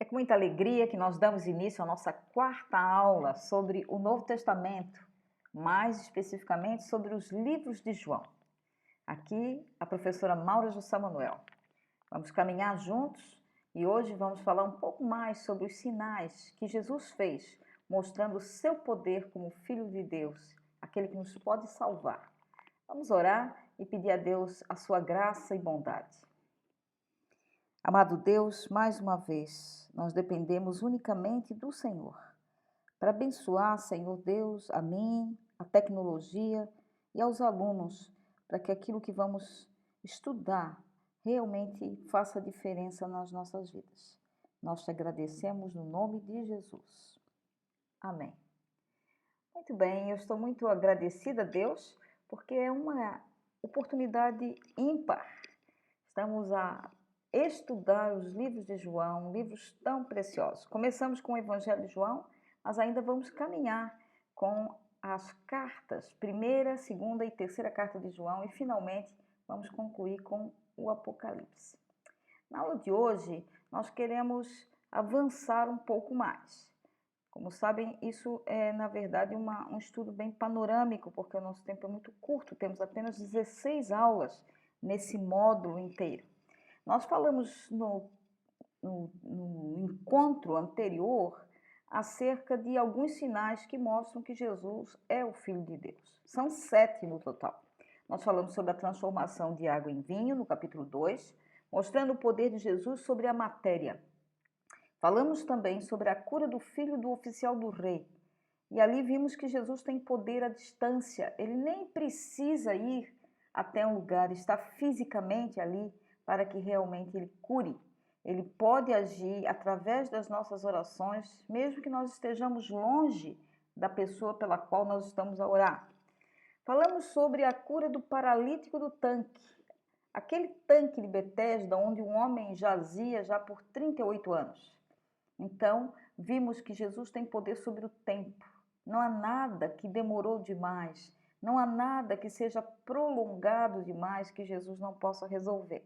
É com muita alegria que nós damos início à nossa quarta aula sobre o Novo Testamento, mais especificamente sobre os livros de João. Aqui, a professora Maura José Manuel. Vamos caminhar juntos e hoje vamos falar um pouco mais sobre os sinais que Jesus fez, mostrando o seu poder como Filho de Deus, aquele que nos pode salvar. Vamos orar e pedir a Deus a sua graça e bondade. Amado Deus, mais uma vez, nós dependemos unicamente do Senhor para abençoar, Senhor Deus, a mim, a tecnologia e aos alunos, para que aquilo que vamos estudar realmente faça diferença nas nossas vidas. Nós te agradecemos no nome de Jesus. Amém. Muito bem, eu estou muito agradecida a Deus, porque é uma oportunidade ímpar. Estamos a estudar os livros de João, livros tão preciosos. Começamos com o Evangelho de João, mas ainda vamos caminhar com as cartas, primeira, segunda e terceira carta de João, e finalmente vamos concluir com o Apocalipse. Na aula de hoje, nós queremos avançar um pouco mais. Como sabem, isso é, na verdade, um estudo bem panorâmico, porque o nosso tempo é muito curto, temos apenas 16 aulas nesse módulo inteiro. Nós falamos no encontro anterior acerca de alguns sinais que mostram que Jesus é o Filho de Deus. São 7 no total. Nós falamos sobre a transformação de água em vinho, no capítulo 2, mostrando o poder de Jesus sobre a matéria. Falamos também sobre a cura do filho do oficial do rei. E ali vimos que Jesus tem poder à distância. Ele nem precisa ir até um lugar, está fisicamente ali para que realmente ele cure. Ele pode agir através das nossas orações, mesmo que nós estejamos longe da pessoa pela qual nós estamos a orar. Falamos sobre a cura do paralítico do tanque. Aquele tanque de Betesda onde um homem jazia já por 38 anos. Então, vimos que Jesus tem poder sobre o tempo. Não há nada que demorou demais, não há nada que seja prolongado demais que Jesus não possa resolver.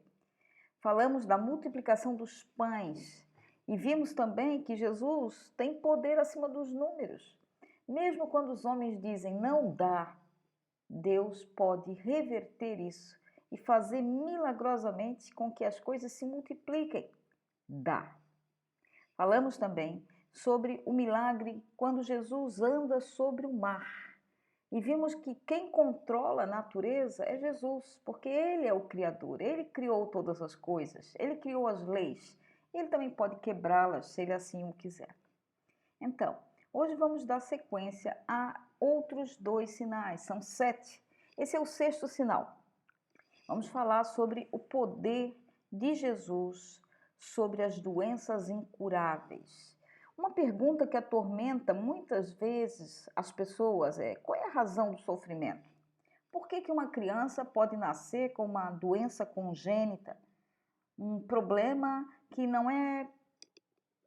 Falamos da multiplicação dos pães e vimos também que Jesus tem poder acima dos números. Mesmo quando os homens dizem não dá, Deus pode reverter isso e fazer milagrosamente com que as coisas se multipliquem. Dá. Falamos também sobre o milagre quando Jesus anda sobre o mar. E vimos que quem controla a natureza é Jesus, porque Ele é o Criador, Ele criou todas as coisas, Ele criou as leis, Ele também pode quebrá-las se Ele assim o quiser. Então, hoje vamos dar sequência a outros 2 sinais, são 7. Esse é o 6º sinal. Vamos falar sobre o poder de Jesus sobre as doenças incuráveis. Uma pergunta que atormenta muitas vezes as pessoas é: qual é a razão do sofrimento? Por que uma criança pode nascer com uma doença congênita, um problema que não é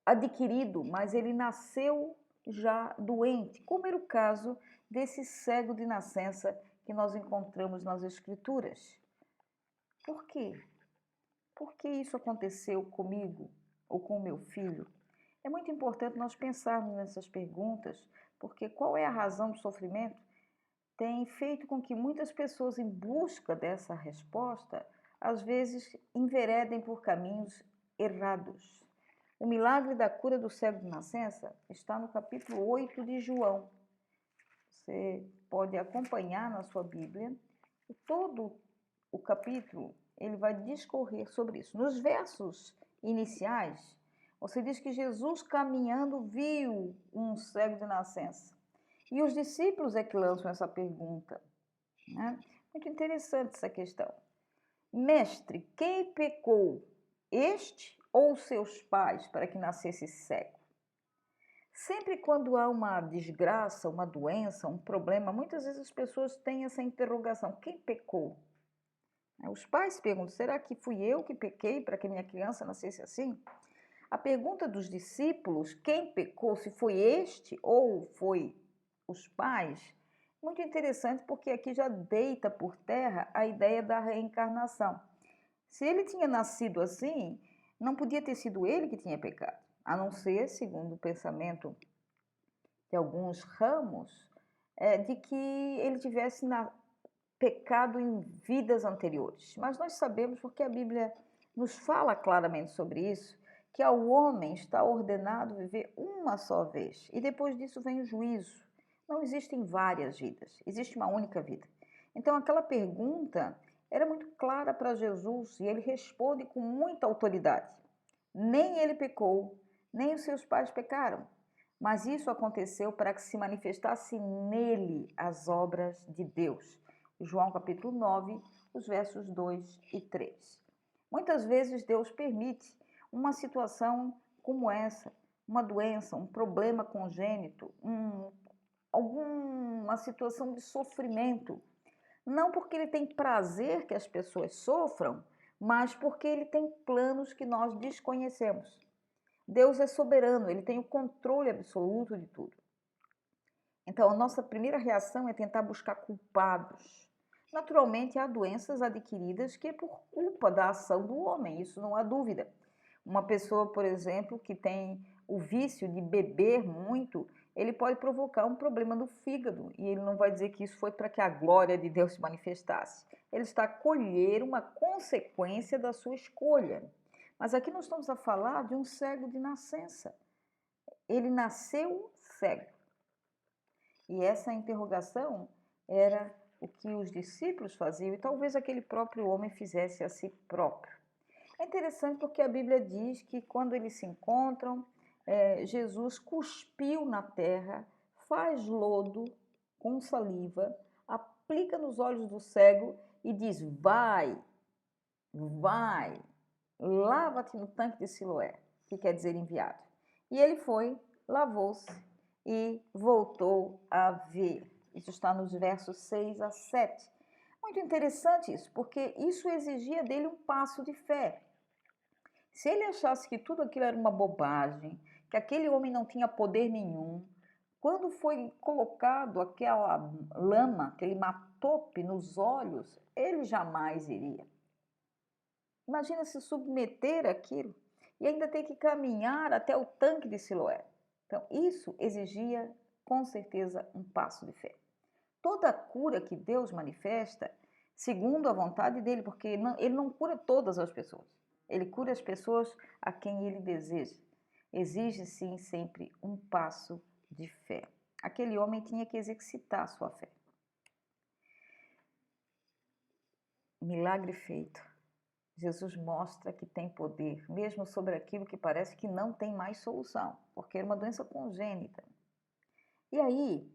adquirido, mas ele nasceu já doente, como era o caso desse cego de nascença que nós encontramos nas Escrituras? Por quê? Por que isso aconteceu comigo ou com o meu filho? É muito importante nós pensarmos nessas perguntas, porque qual é a razão do sofrimento tem feito com que muitas pessoas, em busca dessa resposta, às vezes enveredem por caminhos errados. O milagre da cura do cego de nascença está no capítulo 8 de João. Você pode acompanhar na sua Bíblia. Todo o capítulo ele vai discorrer sobre isso. Nos versos iniciais, você diz que Jesus caminhando viu um cego de nascença. E os discípulos é que lançam essa pergunta, né? Muito interessante essa questão. Mestre, quem pecou, este ou seus pais, para que nascesse cego? Sempre quando há uma desgraça, uma doença, um problema, muitas vezes as pessoas têm essa interrogação: quem pecou? Os pais perguntam: será que fui eu que pequei para que minha criança nascesse assim? A pergunta dos discípulos, quem pecou, se foi este ou foi os pais, muito interessante, porque aqui já deita por terra a ideia da reencarnação. Se ele tinha nascido assim, não podia ter sido ele que tinha pecado. a não ser, segundo o pensamento de alguns ramos, de que ele tivesse pecado em vidas anteriores. Mas nós sabemos, porque a Bíblia nos fala claramente sobre isso, que ao homem está ordenado viver uma só vez, e depois disso vem o juízo. Não existem várias vidas, existe uma única vida. Então aquela pergunta era muito clara para Jesus, e ele responde com muita autoridade. Nem ele pecou, nem os seus pais pecaram, mas isso aconteceu para que se manifestasse nele as obras de Deus. João capítulo 9, os versos 2 e 3. Muitas vezes Deus permite uma situação como essa, uma doença, um problema congênito, alguma situação de sofrimento. Não porque ele tem prazer que as pessoas sofram, mas porque ele tem planos que nós desconhecemos. Deus é soberano, ele tem o controle absoluto de tudo. Então, a nossa primeira reação é tentar buscar culpados. Naturalmente, há doenças adquiridas que é por culpa da ação do homem, isso não há dúvida. Uma pessoa, por exemplo, que tem o vício de beber muito, ele pode provocar um problema no fígado e ele não vai dizer que isso foi para que a glória de Deus se manifestasse. Ele está a colher uma consequência da sua escolha. Mas aqui nós estamos a falar de um cego de nascença. Ele nasceu cego. E essa interrogação era o que os discípulos faziam e talvez aquele próprio homem fizesse a si próprio. É interessante porque a Bíblia diz que quando eles se encontram, Jesus cuspiu na terra, faz lodo com saliva, aplica nos olhos do cego e diz: vai, lava-te no tanque de Siloé, que quer dizer enviado. E ele foi, lavou-se e voltou a ver. Isso está nos versos 6 a 7. Muito interessante isso, porque isso exigia dele um passo de fé. Se ele achasse que tudo aquilo era uma bobagem, que aquele homem não tinha poder nenhum, quando foi colocado aquela lama, aquele matope nos olhos, ele jamais iria. Imagina se submeter àquilo e ainda ter que caminhar até o tanque de Siloé. Então, isso exigia, com certeza, um passo de fé. Toda a cura que Deus manifesta, segundo a vontade dele, porque ele não cura todas as pessoas. Ele cura as pessoas a quem ele deseja. Exige, sim, sempre um passo de fé. Aquele homem tinha que exercitar a sua fé. Milagre feito. Jesus mostra que tem poder, mesmo sobre aquilo que parece que não tem mais solução, porque é uma doença congênita. E aí,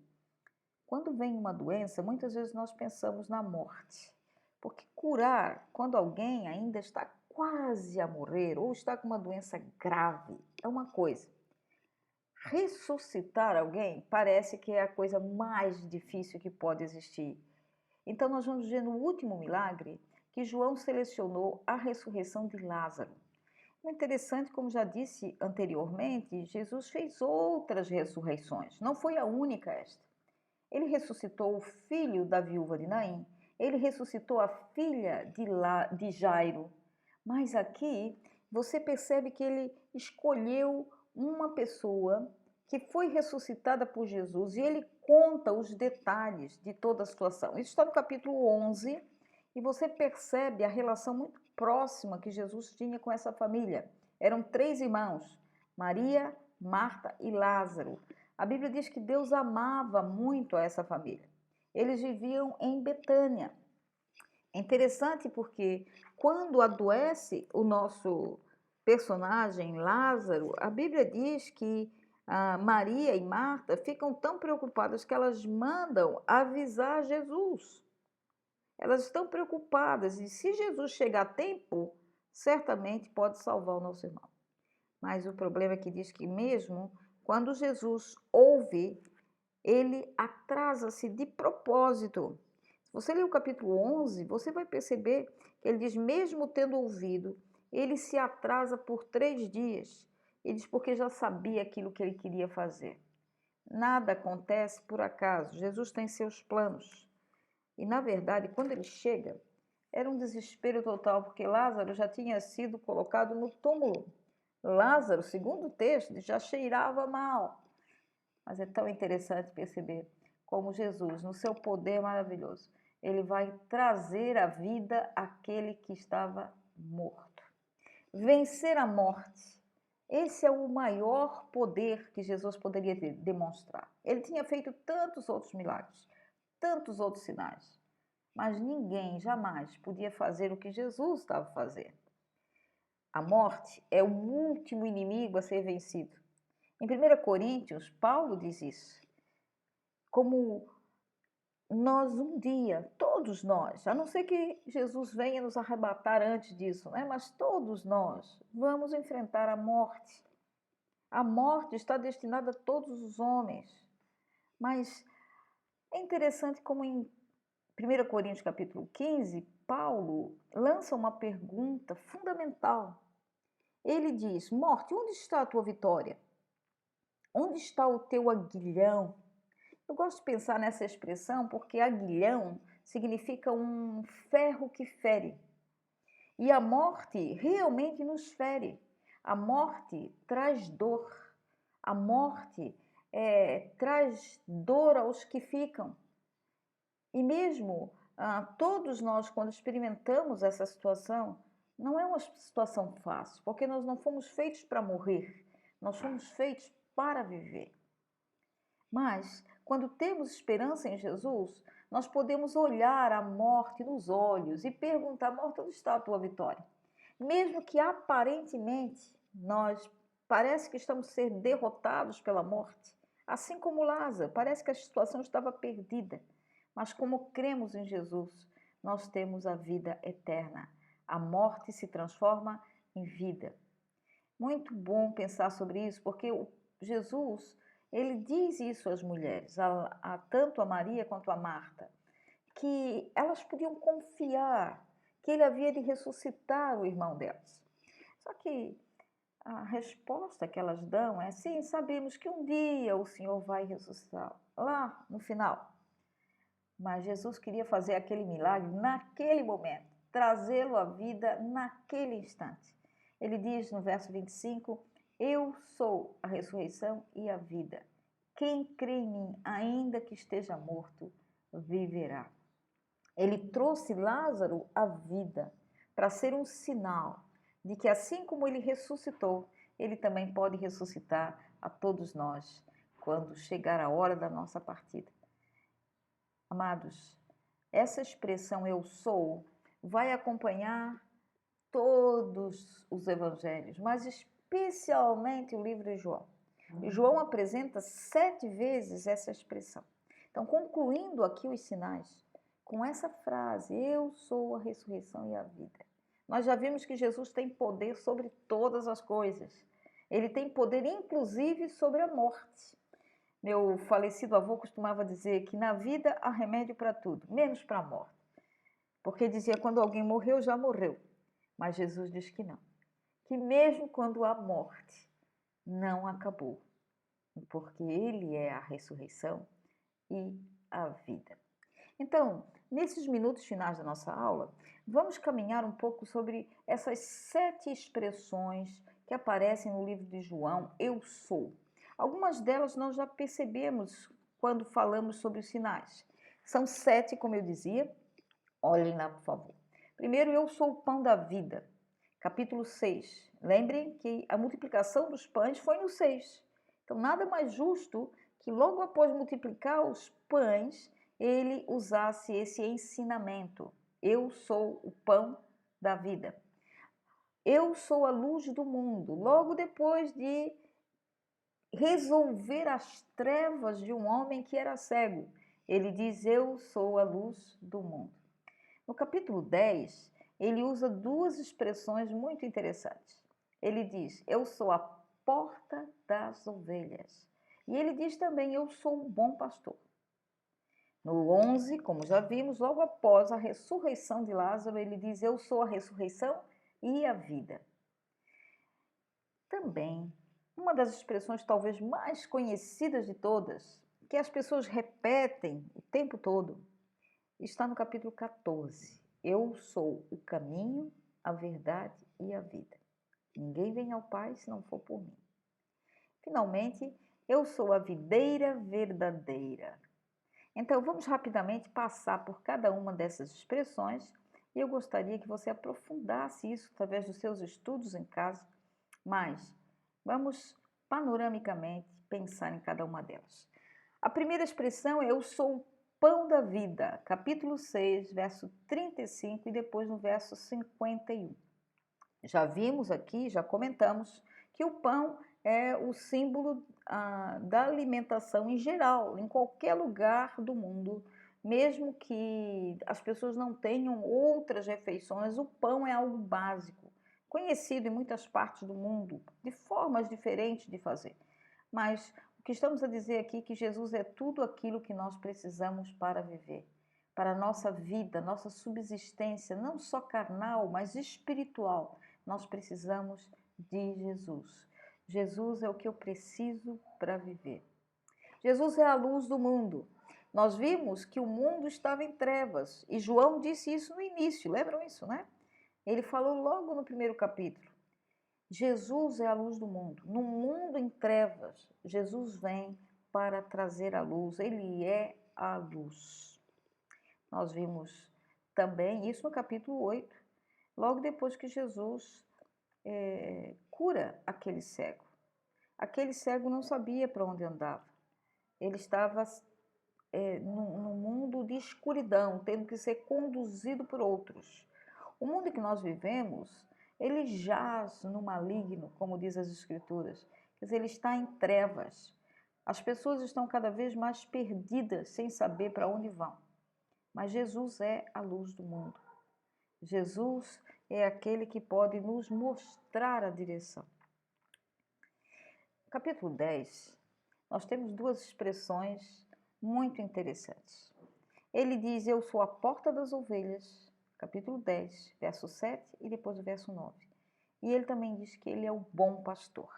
quando vem uma doença, muitas vezes nós pensamos na morte, porque curar quando alguém ainda está quase a morrer ou está com uma doença grave é uma coisa. Ressuscitar alguém parece que é a coisa mais difícil que pode existir. Então nós vamos ver no último milagre que João selecionou a ressurreição de Lázaro. É interessante, como já disse anteriormente, Jesus fez outras ressurreições, não foi a única esta. Ele ressuscitou o filho da viúva de Naim, ele ressuscitou a filha de Jairo, mas aqui você percebe que ele escolheu uma pessoa que foi ressuscitada por Jesus e ele conta os detalhes de toda a situação. Isso está no capítulo 11 e você percebe a relação muito próxima que Jesus tinha com essa família. Eram 3 irmãos, Maria, Marta e Lázaro. A Bíblia diz que Deus amava muito a essa família. Eles viviam em Betânia. É interessante porque quando adoece o nosso personagem Lázaro, a Bíblia diz que Maria e Marta ficam tão preocupadas que elas mandam avisar Jesus. Elas estão preocupadas e se Jesus chegar a tempo, certamente pode salvar o nosso irmão. Mas o problema é que diz que mesmo quando Jesus ouve, ele atrasa-se de propósito. Se você ler o capítulo 11, você vai perceber que ele diz, mesmo tendo ouvido, ele se atrasa por 3 dias. Ele diz porque já sabia aquilo que ele queria fazer. Nada acontece por acaso, Jesus tem seus planos. E na verdade, quando ele chega, era um desespero total, porque Lázaro já tinha sido colocado no túmulo. Lázaro, segundo o texto, já cheirava mal. Mas é tão interessante perceber como Jesus, no seu poder maravilhoso, ele vai trazer à vida aquele que estava morto. Vencer a morte. Esse é o maior poder que Jesus poderia demonstrar. Ele tinha feito tantos outros milagres, tantos outros sinais, mas ninguém jamais podia fazer o que Jesus estava fazendo. A morte é o último inimigo a ser vencido. Em 1 Coríntios, Paulo diz isso. Como nós um dia, todos nós, a não ser que Jesus venha nos arrebatar antes disso, né? Mas todos nós vamos enfrentar a morte. A morte está destinada a todos os homens. Mas é interessante como em 1 Coríntios capítulo 15, Paulo lança uma pergunta fundamental. Ele diz: morte, onde está a tua vitória? Onde está o teu aguilhão? Eu gosto de pensar nessa expressão porque aguilhão significa um ferro que fere. E a morte realmente nos fere. A morte traz dor. A morte traz dor aos que ficam. E mesmo todos nós, quando experimentamos essa situação, não é uma situação fácil, porque nós não fomos feitos para morrer, nós fomos feitos para viver. Mas, quando temos esperança em Jesus, nós podemos olhar a morte nos olhos e perguntar: morte, onde está a tua vitória? Mesmo que aparentemente nós parece que estamos sendo derrotados pela morte, assim como Lázaro, parece que a situação estava perdida. Mas como cremos em Jesus, nós temos a vida eterna. A morte se transforma em vida. Muito bom pensar sobre isso, porque Jesus, ele diz isso às mulheres, tanto a Maria quanto a Marta, que elas podiam confiar que ele havia de ressuscitar o irmão delas. Só que a resposta que elas dão é: sim, sabemos que um dia o Senhor vai ressuscitar, lá no final. Mas Jesus queria fazer aquele milagre naquele momento, trazê-lo à vida naquele instante. Ele diz no verso 25: eu sou a ressurreição e a vida. Quem crê em mim, ainda que esteja morto, viverá. Ele trouxe Lázaro à vida para ser um sinal de que, assim como ele ressuscitou, ele também pode ressuscitar a todos nós quando chegar a hora da nossa partida. Amados, essa expressão eu sou vai acompanhar todos os evangelhos, mas especialmente o livro de João. João apresenta 7 vezes essa expressão. Então, concluindo aqui os sinais, com essa frase, eu sou a ressurreição e a vida. Nós já vimos que Jesus tem poder sobre todas as coisas. Ele tem poder, inclusive, sobre a morte. Meu falecido avô costumava dizer que na vida há remédio para tudo, menos para a morte. Porque dizia: quando alguém morreu, já morreu. Mas Jesus diz que não. Que mesmo quando há morte, não acabou. Porque Ele é a ressurreição e a vida. Então, nesses minutos finais da nossa aula, vamos caminhar um pouco sobre essas 7 expressões que aparecem no livro de João, eu sou. Algumas delas nós já percebemos quando falamos sobre os sinais. São 7, como eu dizia. Olhem lá, por favor. Primeiro, eu sou o pão da vida. Capítulo 6. Lembrem que a multiplicação dos pães foi no 6. Então, nada mais justo que logo após multiplicar os pães, ele usasse esse ensinamento. Eu sou o pão da vida. Eu sou a luz do mundo. Logo depois de resolver as trevas de um homem que era cego, ele diz: eu sou a luz do mundo. No capítulo 10, ele usa 2 expressões muito interessantes. Ele diz: eu sou a porta das ovelhas. E ele diz também: eu sou o bom pastor. No 11, como já vimos, logo após a ressurreição de Lázaro, ele diz: eu sou a ressurreição e a vida. Também, uma das expressões talvez mais conhecidas de todas, que as pessoas repetem o tempo todo, está no capítulo 14. Eu sou o caminho, a verdade e a vida. Ninguém vem ao Pai se não for por mim. Finalmente, eu sou a videira verdadeira. Então, vamos rapidamente passar por cada uma dessas expressões e eu gostaria que você aprofundasse isso através dos seus estudos em casa, mas vamos panoramicamente pensar em cada uma delas. A primeira expressão é eu sou o pão da vida, capítulo 6, verso 35 e depois no verso 51. Já vimos aqui, já comentamos, que o pão é o símbolo da alimentação em geral, em qualquer lugar do mundo, mesmo que as pessoas não tenham outras refeições, o pão é algo básico, conhecido em muitas partes do mundo, de formas diferentes de fazer. Mas o que estamos a dizer aqui é que Jesus é tudo aquilo que nós precisamos para viver, para a nossa vida, nossa subsistência, não só carnal, mas espiritual. Nós precisamos de Jesus. Jesus é o que eu preciso para viver. Jesus é a luz do mundo. Nós vimos que o mundo estava em trevas e João disse isso no início, lembram isso, né? Ele falou logo no primeiro capítulo. Jesus é a luz do mundo. No mundo em trevas, Jesus vem para trazer a luz. Ele é a luz. Nós vimos também isso no capítulo 8, logo depois que Jesus cura aquele cego. Aquele cego não sabia para onde andava. Ele estava num mundo de escuridão, tendo que ser conduzido por outros. O mundo que nós vivemos, ele jaz no maligno, como diz as Escrituras. Quer dizer, ele está em trevas. As pessoas estão cada vez mais perdidas, sem saber para onde vão. Mas Jesus é a luz do mundo. Jesus é aquele que pode nos mostrar a direção. No capítulo 10, nós temos duas expressões muito interessantes. Ele diz, eu sou a porta das ovelhas, capítulo 10, verso 7 e depois o verso 9. E ele também diz que ele é o bom pastor.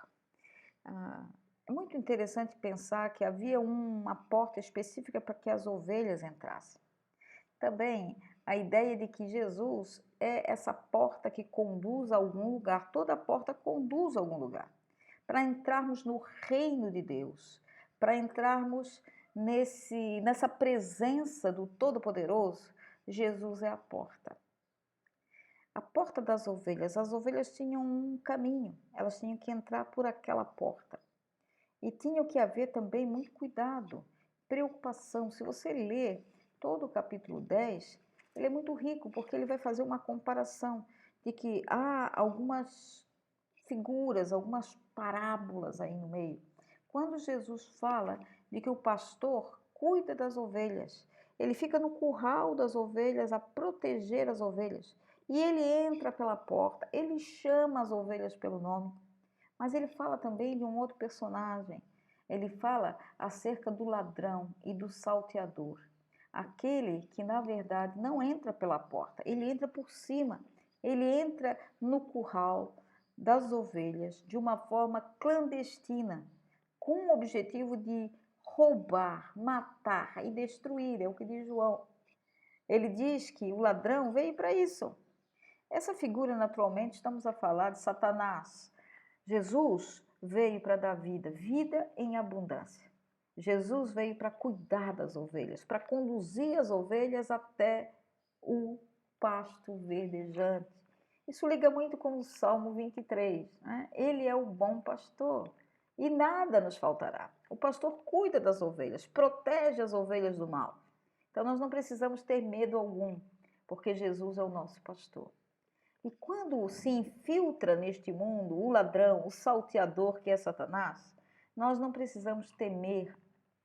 É muito interessante pensar que havia uma porta específica para que as ovelhas entrassem. Também a ideia de que Jesus é essa porta que conduz a algum lugar, toda porta conduz a algum lugar. Para entrarmos no reino de Deus, para entrarmos nessa presença do Todo-Poderoso, Jesus é a porta. A porta das ovelhas, as ovelhas tinham um caminho, elas tinham que entrar por aquela porta. E tinha que haver também muito cuidado, preocupação. Se você ler todo o capítulo 10, ele é muito rico, porque ele vai fazer uma comparação de que há algumas figuras, algumas parábolas aí no meio. Quando Jesus fala de que o pastor cuida das ovelhas, ele fica no curral das ovelhas a proteger as ovelhas. E ele entra pela porta, ele chama as ovelhas pelo nome. Mas ele fala também de um outro personagem. Ele fala acerca do ladrão e do salteador. Aquele que, na verdade, não entra pela porta, ele entra por cima. Ele entra no curral das ovelhas de uma forma clandestina, com o objetivo de roubar, matar e destruir, é o que diz João. Ele diz que o ladrão veio para isso. Essa figura, naturalmente, estamos a falar de Satanás. Jesus veio para dar vida, vida em abundância. Jesus veio para cuidar das ovelhas, para conduzir as ovelhas até o pasto verdejante. Isso liga muito com o Salmo 23, né? Ele é o bom pastor e nada nos faltará. O pastor cuida das ovelhas, protege as ovelhas do mal. Então nós não precisamos ter medo algum, porque Jesus é o nosso pastor. E quando se infiltra neste mundo o ladrão, o salteador que é Satanás, nós não precisamos temer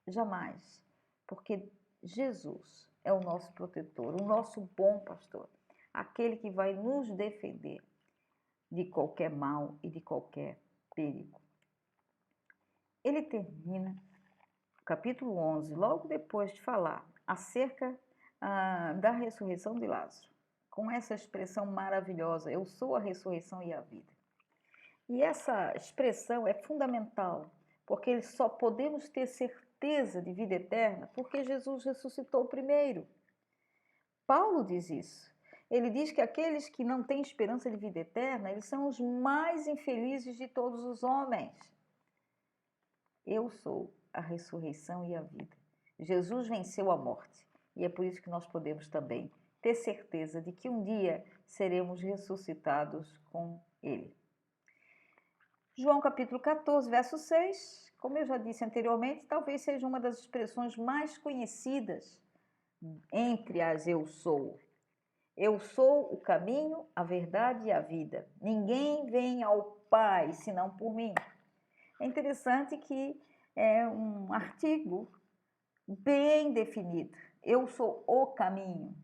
jamais, porque Jesus é o nosso protetor, o nosso bom pastor, aquele que vai nos defender de qualquer mal e de qualquer perigo. Ele termina o capítulo 11, logo depois de falar acerca da ressurreição de Lázaro, com essa expressão maravilhosa, eu sou a ressurreição e a vida. E essa expressão é fundamental, porque só podemos ter certeza de vida eterna porque Jesus ressuscitou primeiro. Paulo diz isso. Ele diz que aqueles que não têm esperança de vida eterna, eles são os mais infelizes de todos os homens. Eu sou a ressurreição e a vida. Jesus venceu a morte e é por isso que nós podemos também ter certeza de que um dia seremos ressuscitados com Ele. João capítulo 14, verso 6, como eu já disse anteriormente, talvez seja uma das expressões mais conhecidas entre as eu sou. Eu sou o caminho, a verdade e a vida. Ninguém vem ao Pai senão por mim. É interessante que é um artigo bem definido. Eu sou o caminho.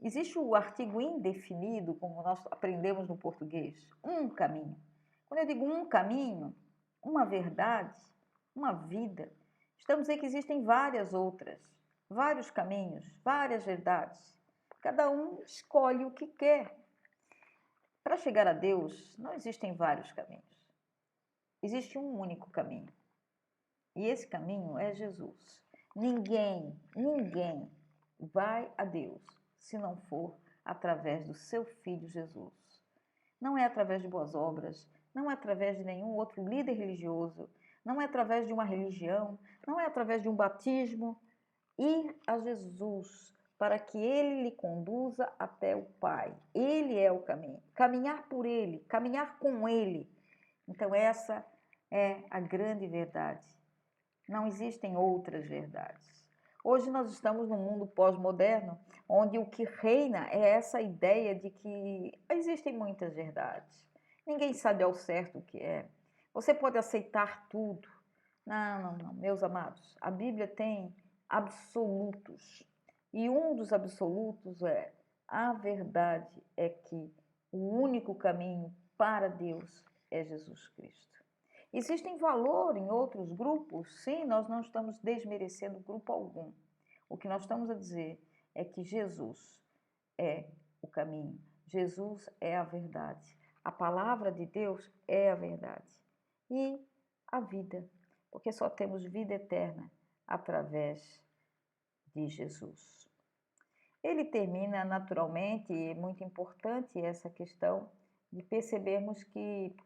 Existe o artigo indefinido, como nós aprendemos no português, um caminho. Quando eu digo um caminho, uma verdade, uma vida, estamos a dizer que existem várias outras, vários caminhos, várias verdades. Cada um escolhe o que quer. Para chegar a Deus, não existem vários caminhos. Existe um único caminho. E esse caminho é Jesus. Ninguém vai a Deus se não for através do seu Filho Jesus. Não é através de boas obras, não é através de nenhum outro líder religioso, não é através de uma religião, não é através de um batismo. Ir a Jesus para que Ele lhe conduza até o Pai. Ele é o caminho. Caminhar por Ele, caminhar com Ele. Então essa é a grande verdade. Não existem outras verdades. Hoje nós estamos num mundo pós-moderno, onde o que reina é essa ideia de que existem muitas verdades. Ninguém sabe ao certo o que é. Você pode aceitar tudo. Não, meus amados. A Bíblia tem absolutos. E um dos absolutos é: a verdade é que o único caminho para Deus é Jesus Cristo. Existem valor em outros grupos? Sim, nós não estamos desmerecendo grupo algum. O que nós estamos a dizer é que Jesus é o caminho, Jesus é a verdade, a palavra de Deus é a verdade e a vida, porque só temos vida eterna através de Jesus. Ele termina naturalmente, e é muito importante essa questão de percebermos que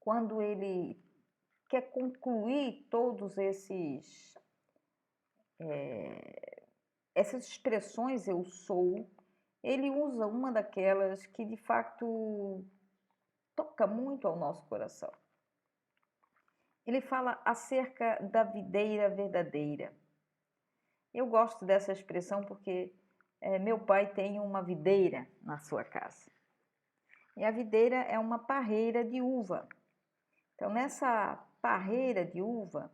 quando ele quer concluir todos essas expressões eu sou, ele usa uma daquelas que de fato toca muito ao nosso coração. Ele fala acerca da videira verdadeira. Eu gosto dessa expressão porque meu pai tem uma videira na sua casa. E a videira é uma parreira de uva. Então, nessa parreira de uva,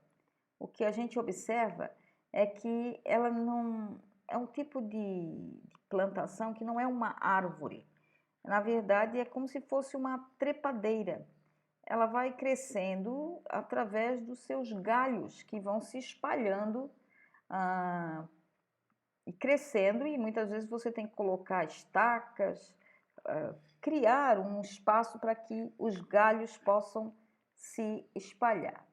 o que a gente observa é que ela não é um tipo de plantação que não é uma árvore. Na verdade, é como se fosse uma trepadeira. Ela vai crescendo através dos seus galhos que vão se espalhando e crescendo, e muitas vezes você tem que colocar estacas, criar um espaço para que os galhos possam se espalhar.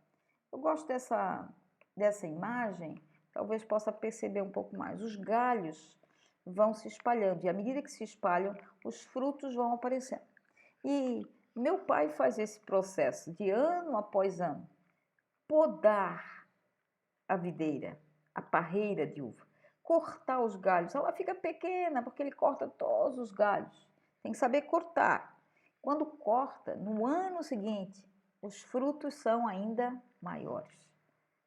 Eu gosto dessa imagem, talvez possa perceber um pouco mais. Os galhos vão se espalhando e à medida que se espalham, os frutos vão aparecendo. E meu pai faz esse processo de ano após ano, podar a videira, a parreira de uva, cortar os galhos. Ela fica pequena porque ele corta todos os galhos. Tem que saber cortar. Quando corta, no ano seguinte, os frutos são ainda maiores,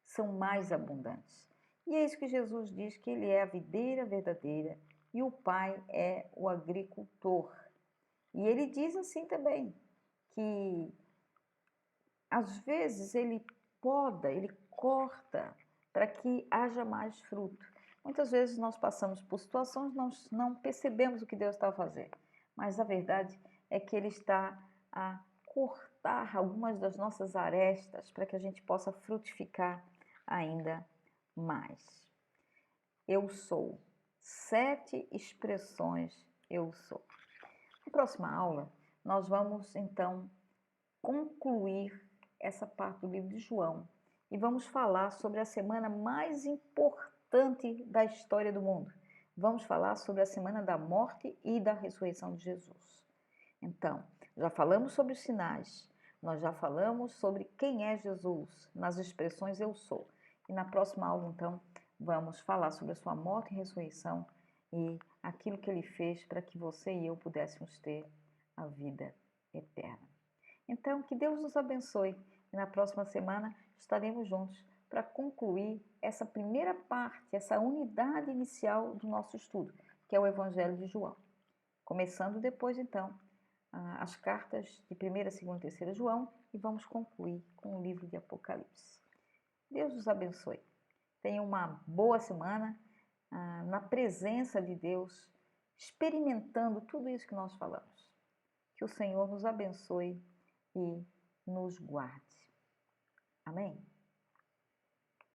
são mais abundantes. E é isso que Jesus diz, que ele é a videira verdadeira e o Pai é o agricultor. E ele diz assim também, que às vezes ele poda, ele corta para que haja mais fruto. Muitas vezes nós passamos por situações, nós não percebemos o que Deus está a fazer, mas a verdade é que Ele está a cortar algumas das nossas arestas para que a gente possa frutificar ainda mais. Eu sou. 7 expressões eu sou. Na próxima aula, nós vamos então concluir essa parte do livro de João e vamos falar sobre a semana mais importante da história do mundo. vamos falar sobre a semana da morte e da ressurreição de Jesus. Então, já falamos sobre os sinais, nós já falamos sobre quem é Jesus, nas expressões eu sou. E na próxima aula, então, vamos falar sobre a sua morte e ressurreição e aquilo que ele fez para que você e eu pudéssemos ter a vida eterna. Então, que Deus nos abençoe e na próxima semana estaremos juntos para concluir essa primeira parte, essa unidade inicial do nosso estudo, que é o Evangelho de João. Começando depois, então, as cartas de 1ª, 2ª e 3ª João e vamos concluir com o livro de Apocalipse. Deus nos abençoe. Tenha uma boa semana na presença de Deus, experimentando tudo isso que nós falamos. Que o Senhor nos abençoe e nos guarde. Amém?